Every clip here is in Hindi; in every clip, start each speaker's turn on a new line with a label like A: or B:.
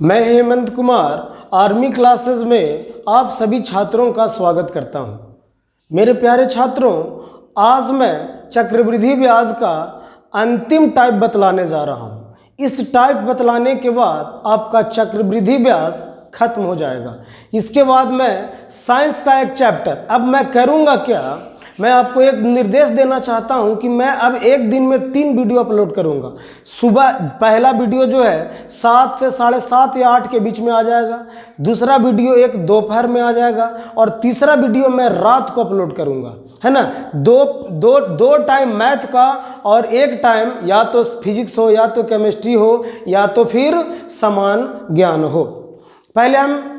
A: मैं हेमंत कुमार आर्मी क्लासेस में आप सभी छात्रों का स्वागत करता हूं। मेरे प्यारे छात्रों, आज मैं चक्रवृद्धि ब्याज का अंतिम टाइप बतलाने जा रहा हूं। इस टाइप बतलाने के बाद आपका चक्रवृद्धि ब्याज खत्म हो जाएगा। इसके बाद मैं साइंस का एक चैप्टर, अब मैं करूंगा क्या, मैं आपको एक निर्देश देना चाहता हूं कि मैं अब एक दिन में 3 वीडियो अपलोड करूंगा। सुबह पहला वीडियो जो है 7 से 7:30 या 8 के बीच में आ जाएगा, दूसरा वीडियो एक दोपहर में आ जाएगा और तीसरा वीडियो मैं रात को अपलोड करूंगा, है ना। दो टाइम मैथ का और एक टाइम या तो फिजिक्स हो या तो केमिस्ट्री हो या तो फिर समान ज्ञान हो। पहले हम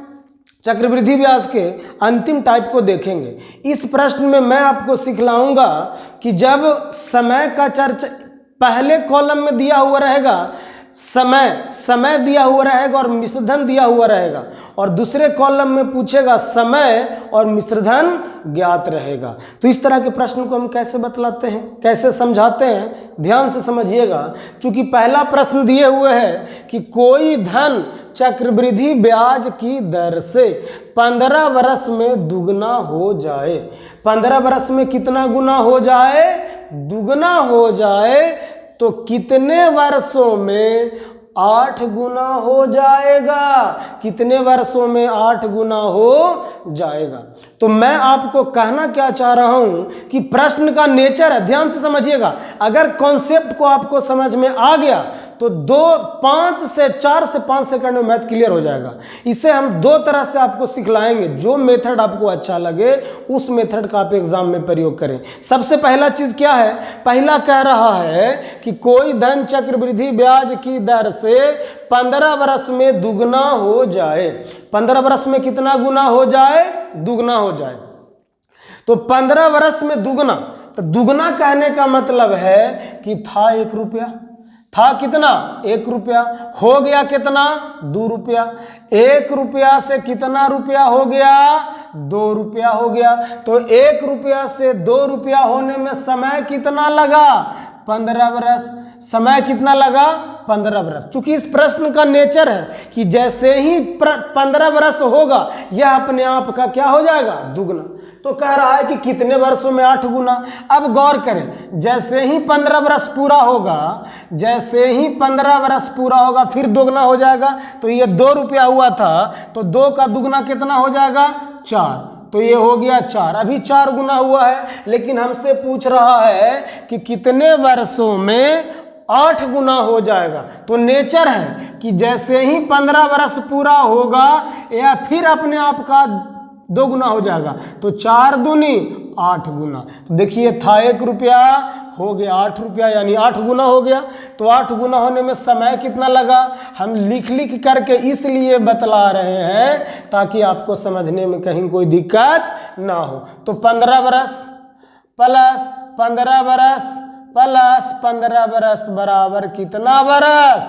A: चक्रवृद्धि ब्याज के अंतिम टाइप को देखेंगे। इस प्रश्न में मैं आपको सिखलाऊंगा कि जब समय का चर्चा पहले कॉलम में दिया हुआ रहेगा, समय दिया हुआ रहेगा और मिश्रधन दिया हुआ रहेगा, और दूसरे कॉलम में पूछेगा समय और मिश्रधन ज्ञात रहेगा। तो इस तरह के प्रश्न को हम कैसे बतलाते हैं, कैसे समझाते हैं, ध्यान से समझिएगा। चूंकि पहला प्रश्न दिए हुए है कि कोई धन चक्रवृद्धि ब्याज की दर से 15 वर्ष में दुगना हो जाए। 15 वर्ष में कितना गुना हो जाए? दुगना हो जाए। तो कितने वर्षों में 8 गुना हो जाएगा? कितने वर्षों में 8 गुना हो जाएगा? तो मैं आपको कहना क्या चाह रहा हूं कि प्रश्न का नेचर है, ध्यान से समझिएगा। अगर कॉन्सेप्ट को आपको समझ में आ गया तो 4 से 5 सेकंड में मैथ क्लियर हो जाएगा। इसे हम 2 तरह से आपको सिखलाएंगे। जो मेथड आपको अच्छा लगे उस मेथड का आप एग्जाम में प्रयोग करें। सबसे पहला चीज क्या है? पहला कह रहा है कि कोई धन चक्रवृद्धि ब्याज की दर से 15 वर्ष में दुगना हो जाए। 15 वर्ष में कितना गुना हो जाए? दुगना हो जाए। तो 15 वर्ष में दुगना, तो दुगना कहने का मतलब है कि था 1 रुपया, था कितना? 1 रुपया। हो गया कितना? 2 रुपया। 1 रुपया से कितना रुपया हो गया? 2 रुपया हो गया। तो 1 रुपया से 2 रुपया होने में समय कितना लगा? 15 वर्ष। समय कितना लगा? 15 वर्ष। चूंकि इस प्रश्न का नेचर है कि जैसे ही 15 वर्ष होगा यह अपने आप का क्या हो जाएगा? दुगना। तो कह रहा है कि कितने वर्षों में 8 गुना। अब गौर करें, जैसे ही 15 वर्ष पूरा होगा, जैसे ही 15 वर्ष पूरा होगा फिर दोगुना हो जाएगा। तो ये 2 रुपया हुआ था, तो 2 का दुगना कितना हो जाएगा? 4। तो ये हो गया 4। अभी 4 गुना हुआ है, लेकिन हमसे पूछ रहा है कि कितने वर्षों में 8 गुना हो जाएगा। तो नेचर है कि जैसे ही 15 वर्ष पूरा होगा या फिर अपने आप का 2 गुना हो जाएगा। तो 4 दूनी 8 गुना। तो देखिए, था 1 रुपया, हो गया 8 रुपया, यानी 8 गुना हो गया। तो 8 गुना होने में समय कितना लगा? हम लिख करके इसलिए बतला रहे हैं ताकि आपको समझने में कहीं कोई दिक्कत ना हो। तो 15 वर्ष प्लस 15 वर्ष प्लस 15 वर्ष बराबर कितना वर्ष?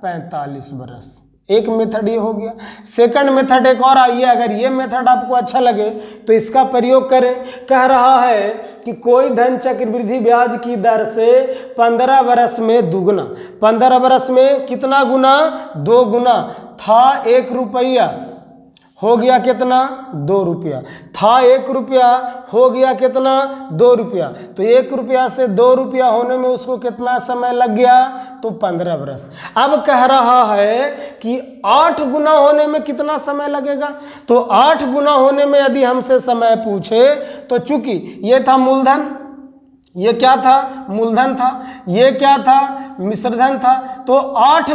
A: 45 वर्ष। एक मेथड ये हो गया। सेकंड मेथड एक और आई है, अगर ये मेथड आपको अच्छा लगे तो इसका प्रयोग करें। कह रहा है कि कोई धन चक्रवृद्धि ब्याज की दर से 15 वर्ष में दुगना। 15 वर्ष में कितना गुना? 2 गुना। था 1 रुपया, हो गया कितना? 2 रुपया। था 1 रुपया, हो गया कितना? 2 रुपया। तो 1 रुपया से 2 रुपया होने में उसको कितना समय लग गया? तो 15 वर्ष। अब कह रहा है कि 8 गुना होने में कितना समय लगेगा? तो 8 गुना होने में यदि हमसे समय पूछे तो चूंकि ये था मूलधन, ये क्या था? मूलधन था। ये क्या था? मिश्रधन था। तो 8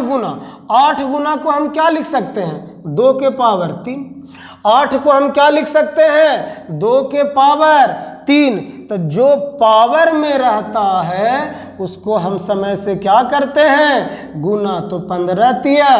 A: गुना को हम क्या लिख सकते हैं? 2 के पावर 3। 8 को हम क्या लिख सकते हैं? 2 के पावर 3। तो जो पावर में रहता है उसको हम समय से क्या करते हैं? गुना। तो 15 तिया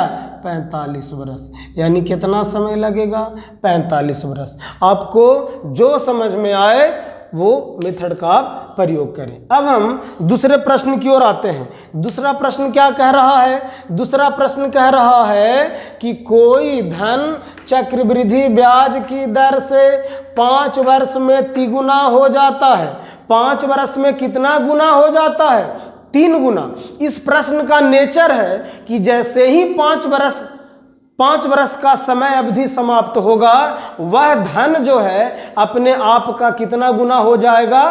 A: 45 वर्ष, यानी कितना समय लगेगा? 45 वर्ष। आपको जो समझ में आए वो मेथड का आप प्रयोग करें। अब हम दूसरे प्रश्न की ओर आते हैं। दूसरा प्रश्न क्या कह रहा है? दूसरा प्रश्न कह रहा है कि कोई धन चक्रवृद्धि ब्याज की दर से 5 वर्ष में तिगुना हो जाता है। 5 वर्ष में कितना गुना हो जाता है? 3 गुना। इस प्रश्न का नेचर है कि जैसे ही 5 वर्ष 5 वर्ष का समय अवधि समाप्त होगा, वह धन जो है अपने आप का कितना गुना हो जाएगा?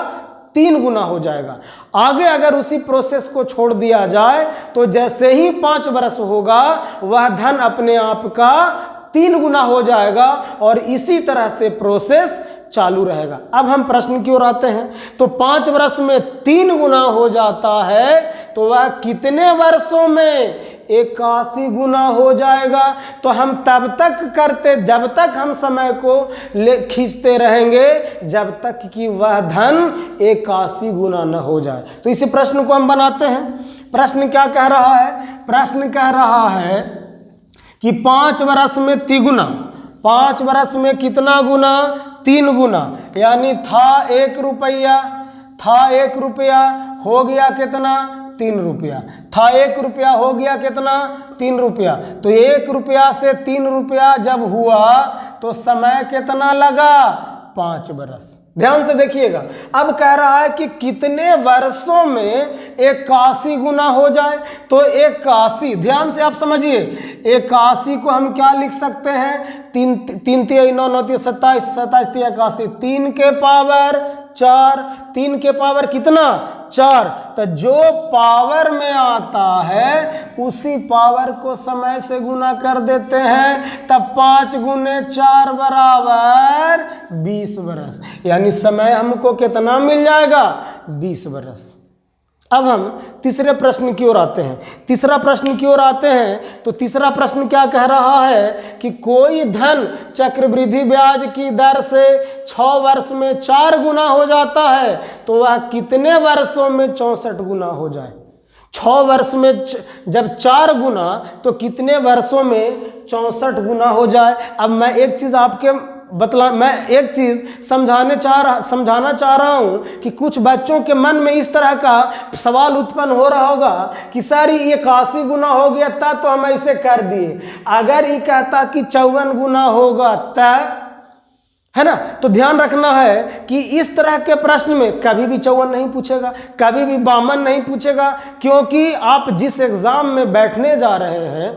A: 3 गुना हो जाएगा। आगे अगर उसी प्रोसेस को छोड़ दिया जाए तो जैसे ही 5 वर्ष होगा वह धन अपने आप का 3 गुना हो जाएगा और इसी तरह से प्रोसेस चालू रहेगा। अब हम प्रश्न की ओर आते हैं। तो 5 वर्ष में 3 गुना हो जाता है तो वह कितने वर्षों में 81 गुना हो जाएगा? तो हम तब तक करते जब तक हम समय को खींचते रहेंगे जब तक कि वह धन 81 गुना न हो जाए। तो इसी प्रश्न को हम बनाते हैं। प्रश्न क्या कह रहा है? प्रश्न कह रहा है कि 5 वर्ष में 3 गुना, 5 वर्ष में कितना गुना? 3 गुना, यानी था 1 रुपया, था 1 रुपया, हो गया कितना? 3 रुपया, था 1 रुपया, हो गया कितना? 3 रुपया। तो 1 रुपया से 3 रुपया जब हुआ तो समय कितना लगा? 5 वर्ष। ध्यान से देखिएगा, अब कह रहा है कि कितने वर्षों में 81 गुना हो जाए। तो 81, ध्यान से आप समझिए, 81 को हम क्या लिख सकते हैं? 3 3 9 9 27 27 81, 3 के पावर 4, 3 के पावर कितना? 4। तो जो पावर में आता है उसी पावर को समय से गुना कर देते हैं, तब 5 गुने 4 बराबर 20 वर्ष, यानी समय हमको कितना मिल जाएगा? 20 वर्ष। अब हम तीसरे प्रश्न की ओर आते हैं। तीसरा प्रश्न की ओर आते हैं तो तीसरा प्रश्न क्या कह रहा है कि कोई धन चक्रवृद्धि ब्याज की दर से 6 वर्ष में 4 गुना हो जाता है तो वह कितने वर्षों में 64 गुना हो जाए? 6 वर्ष में जब 4 गुना तो कितने वर्षों में 64 गुना हो जाए? अब मैं एक चीज़ मैं एक चीज़ समझाना चाह रहा हूँ कि कुछ बच्चों के मन में इस तरह का सवाल उत्पन्न हो रहा होगा कि सर ये 81 गुना हो गया था तो हम ऐसे कर दिए, अगर ये कहता कि 54 गुना होगा तब, है ना? तो ध्यान रखना है कि इस तरह के प्रश्न में कभी भी 54 नहीं पूछेगा, कभी भी 52 नहीं पूछेगा, क्योंकि आप जिस एग्जाम में बैठने जा रहे हैं,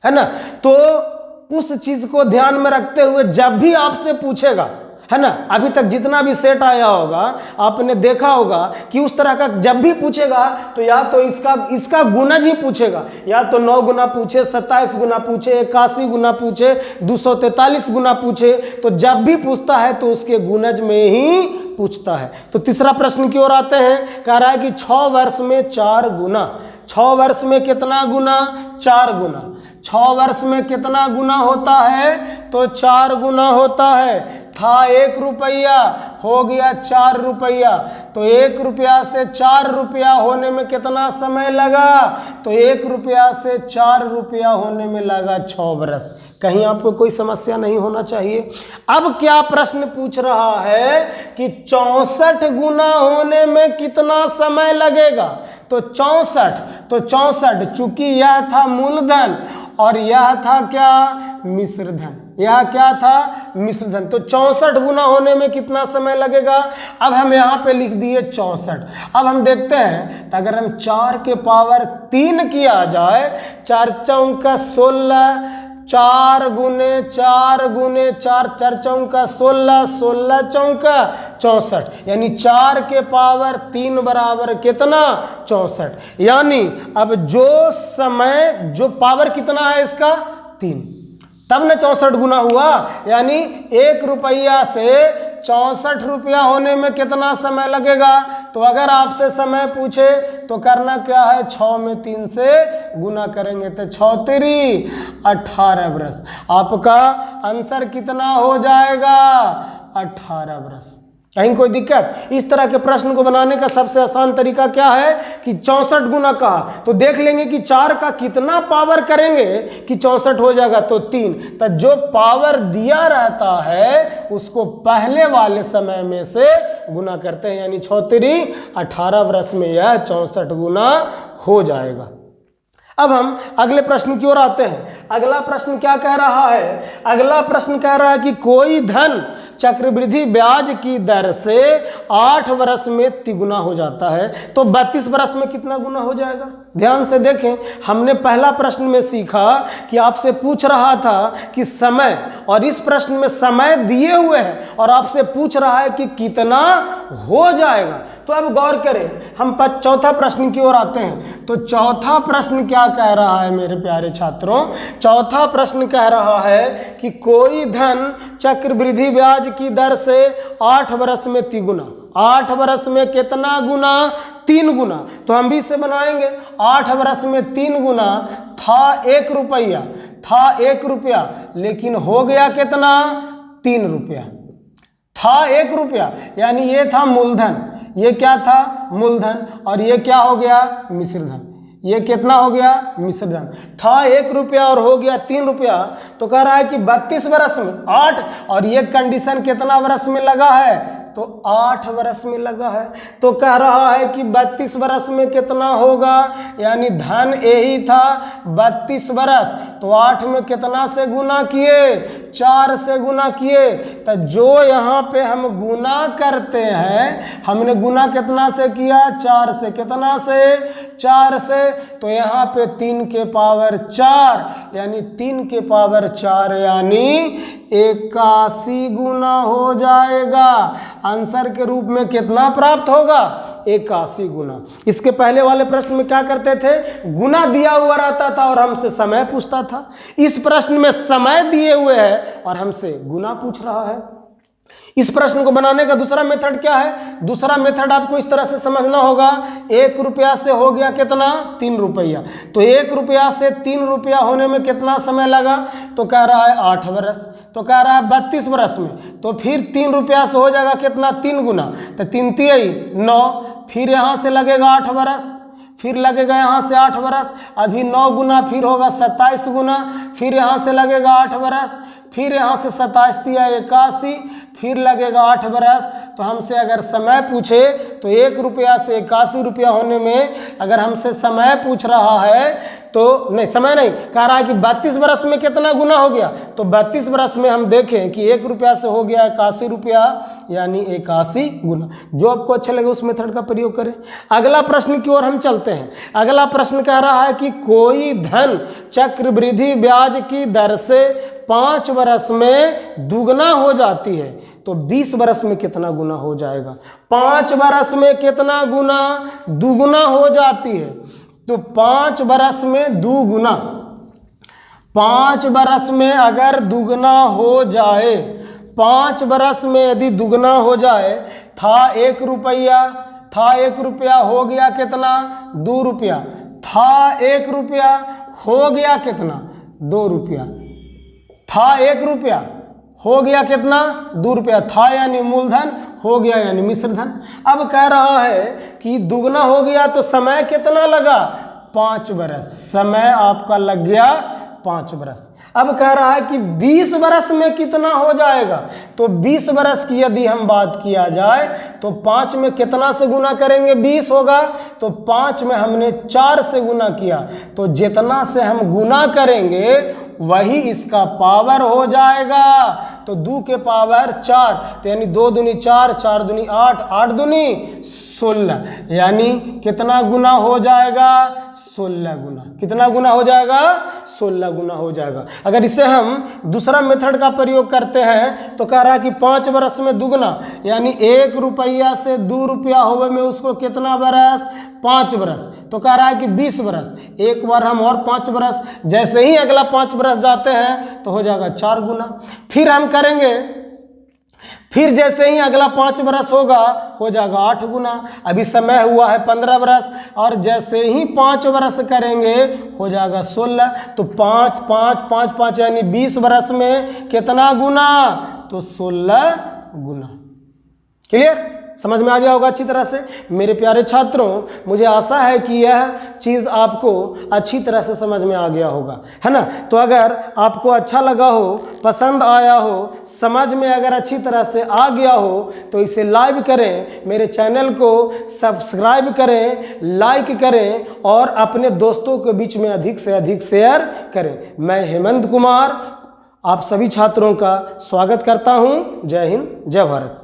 A: है ना, तो उस चीज को ध्यान में रखते हुए जब भी आपसे पूछेगा, है ना, अभी तक जितना भी सेट आया होगा आपने देखा होगा कि उस तरह का जब भी पूछेगा तो या तो इसका गुणज ही पूछेगा, या तो 9 गुना पूछे, 27 गुना पूछे, 81 गुना पूछे, 243 गुना पूछे। तो जब भी पूछता है तो उसके गुणज में ही पूछता है। तो तीसरा प्रश्न की ओर आते हैं। कह रहा है कि 6 वर्ष में 4 गुना, 6 वर्ष में कितना गुना? 4 गुना। 6 वर्ष में कितना गुना होता है? तो 4 गुना होता है। था 1 रुपया, हो गया 4 रुपया, तो 1 रुपया से 4 रुपया होने में कितना समय लगा? तो 1 रुपया से 4 रुपया होने में लगा 6 वर्ष। कहीं आपको कोई समस्या नहीं होना चाहिए। अब क्या प्रश्न पूछ रहा है कि 64 गुना होने में कितना समय लगेगा? तो 64 चूंकि यह था मूलधन और यह था क्या? मिश्र धन। यह क्या था? मिश्र धन। तो 64 गुना होने में कितना समय लगेगा? अब हम यहाँ पे लिख दिए 64। अब हम देखते हैं, तो अगर हम 4 के पावर 3 किया जाए, 4 चौका 16, 4 गुने 4 गुने 4, 4 चौका 16, 16 चौका 64, यानी 4 के पावर 3 बराबर कितना? 64। यानी अब जो पावर कितना है इसका? 3, तब न 64 गुना हुआ। यानी 1 रुपया से 64 रुपया होने में कितना समय लगेगा? तो अगर आपसे समय पूछे तो करना क्या है? 6 में 3 से गुना करेंगे तो 6 तिरी 18 वर्ष। आपका आंसर कितना हो जाएगा? 18 वर्ष। कहीं कोई दिक्कत? इस तरह के प्रश्न को बनाने का सबसे आसान तरीका क्या है कि 64 गुना कहा तो देख लेंगे कि 4 का कितना पावर करेंगे कि 64 हो जाएगा, तो 3। तो जो पावर दिया रहता है उसको पहले वाले समय में से गुना करते हैं, यानी 6 तिरी 18 वर्ष में यह 64 गुना हो जाएगा। अब हम अगले प्रश्न की ओर आते हैं। अगला प्रश्न क्या कह रहा है? अगला प्रश्न कह रहा है कि कोई धन चक्रवृद्धि ब्याज की दर से 8 वर्ष में तिगुना हो जाता है, तो 32 वर्ष में कितना गुना हो जाएगा? ध्यान से देखें, हमने पहला प्रश्न में सीखा कि आपसे पूछ रहा था कि समय, और इस प्रश्न में समय दिए हुए हैं और आपसे पूछ रहा है कि कितना हो जाएगा। तो अब गौर करें, हम चौथा प्रश्न की ओर आते हैं। तो चौथा प्रश्न क्या कह रहा है मेरे प्यारे छात्रों? चौथा प्रश्न कह रहा है कि कोई धन चक्रवृद्धि ब्याज की दर से 8 वर्ष में तिगुना। 8 वर्ष में कितना गुना? 3 गुना। तो हम भी इसे बनाएंगे। 8 वर्ष में 3 गुना था 1 रुपया, था 1 रुपया, लेकिन हो गया कितना? 3 रुपया। था 1 रुपया, यानी ये था मूलधन, ये क्या था? मूलधन, और ये क्या हो गया? मिश्रधन। ये कितना हो गया? मिश्रधन। था 1 रुपया और हो गया 3 रुपया, तो कह रहा है कि 32 वर्ष में 8, और ये कंडीशन कितना वर्ष में लगा है? तो 8 वर्ष में लगा है। तो कह रहा है कि 32 वर्ष में कितना होगा? यानी धन यही था 32 वर्ष, तो 8 में कितना से गुना किए? 4 से गुना किए। तो जो यहाँ पे हम गुना करते हैं, हमने गुना कितना से किया? 4 से। कितना से? 4 से। तो यहाँ पे 3 के पावर 4, यानी 3 के पावर 4, यानी 81 गुना हो जाएगा। आंसर के रूप में कितना प्राप्त होगा? 81 गुना। इसके पहले वाले प्रश्न में क्या करते थे? गुना दिया हुआ रहता था और हमसे समय पूछता था। इस प्रश्न में समय दिए हुए हैं और हमसे गुना पूछ रहा है। इस प्रश्न को बनाने का दूसरा मेथड क्या है? दूसरा मेथड आपको इस तरह से समझना होगा। 1 रुपया से हो गया कितना? 3 रुपया। तो 1 रुपया से 3 रुपया होने में कितना समय लगा? तो कह रहा है 8 वर्ष। तो कह रहा है 32 वर्ष में। तो फिर 3 रुपया से हो जाएगा कितना? 3 गुना। तो 3 तिहाई 9, फिर यहाँ से लगेगा 8 वर्ष, फिर लगेगा यहाँ से 8 वर्ष, अभी 9 गुना, फिर होगा 27 गुना, फिर यहाँ से लगेगा 8 वर्ष, फिर यहाँ से 27 तिया 81, फिर लगेगा 8 वर्ष। तो हमसे अगर समय पूछे तो 1 रुपया से 81 रुपया होने में अगर हमसे समय पूछ रहा है तो नहीं, समय नहीं, कह रहा है कि 32 वर्ष में कितना गुना हो गया। तो 32 वर्ष में हम देखें कि 1 रुपया से हो गया 81 रुपया, यानी 81 गुना। जो आपको अच्छा लगे उस मेथड का प्रयोग करें। अगला प्रश्न की ओर हम चलते हैं। अगला प्रश्न कह रहा है कि कोई धन चक्रवृद्धि ब्याज की दर से 5 वर्ष में दुगना हो जाती है, तो 20 वर्ष में कितना गुना हो जाएगा? 5 वर्ष में कितना गुना? दुगुना हो जाती है। तो 5 वर्ष में दुगुना, 5 वर्ष में अगर दुगना हो जाए, 5 वर्ष में यदि दुगना हो जाए, था 1 रुपया, था 1 रुपया, हो गया कितना? 2 रुपया। था 1 रुपया, हो गया कितना? 2 रुपया। था 1 रुपया, हो गया कितना? 2 रुपया। था यानी मूलधन, हो गया यानी मिश्रधन। अब कह रहा है कि दुगना हो गया तो समय कितना लगा? 5 वर्ष। समय आपका लग गया 5 वर्ष। अब कह रहा है कि 20 वर्ष में कितना हो जाएगा? तो 20 वर्ष की यदि हम बात किया जाए तो 5 में कितना से गुना करेंगे? 20 होगा। तो 5 में हमने 4 से गुना किया, तो जितना से हम गुना करेंगे वही इसका पावर हो जाएगा। तो 2 के पावर 4, तो यानी 2 दूनी 4, 4 दूनी 8, 8 दूनी 16, यानी कितना गुना हो जाएगा? 16 गुना। कितना गुना हो जाएगा? 16 गुना हो जाएगा। अगर इसे हम दूसरा मेथड का प्रयोग करते हैं तो कह रहा है कि 5 वर्ष में दुगना, यानी 1 रुपया से 2 रुपया होवे में उसको कितना वर्ष? 5 वर्ष। तो कह रहा है कि 20 वर्ष। एक बार हम और 5 वर्ष, जैसे ही अगला 5 वर्ष जाते हैं तो हो जाएगा 4 गुना। फिर हम करेंगे, फिर जैसे ही अगला 5 वर्ष होगा हो जाएगा 8 गुना। अभी समय हुआ है 15 वर्ष, और जैसे ही 5 वर्ष करेंगे हो जाएगा 16। तो 5 5 5 5 यानी 20 वर्ष में कितना गुना? तो 16 गुना। क्लियर? समझ में आ गया होगा अच्छी तरह से। मेरे प्यारे छात्रों, मुझे आशा है कि यह चीज़ आपको अच्छी तरह से समझ में आ गया होगा, है ना। तो अगर आपको अच्छा लगा हो, पसंद आया हो, समझ में अगर अच्छी तरह से आ गया हो तो इसे लाइक करें, मेरे चैनल को सब्सक्राइब करें, लाइक करें और अपने दोस्तों के बीच में अधिक से अधिक शेयर करें। मैं हेमंत कुमार आप सभी छात्रों का स्वागत करता हूं। जय हिंद, जय भारत।